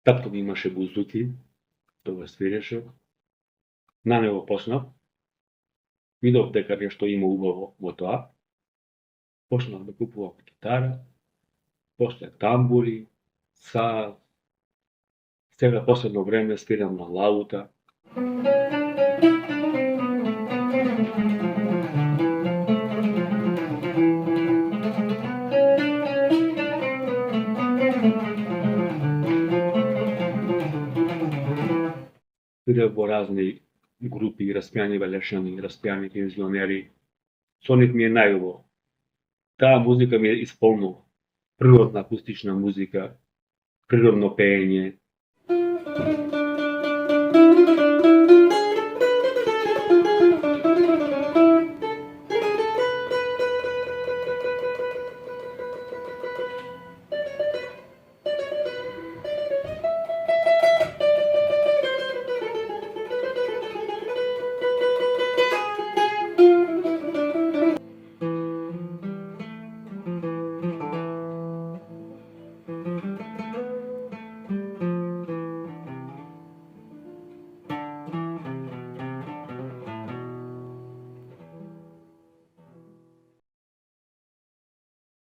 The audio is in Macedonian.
Татко ми имаше бузуки, тоа го свиреше. На него почнав. Видов дека нешто има убаво во тоа. Почнав да купувам китара, после тамбури, саз. Сега последно време свирам на лаута. Свирав во разни групи, Распјани Велешани, Распјани пензионери. Со нив ми е најубаво. Таа музика ми е исполнува. Природна акустична музика, природно пеење.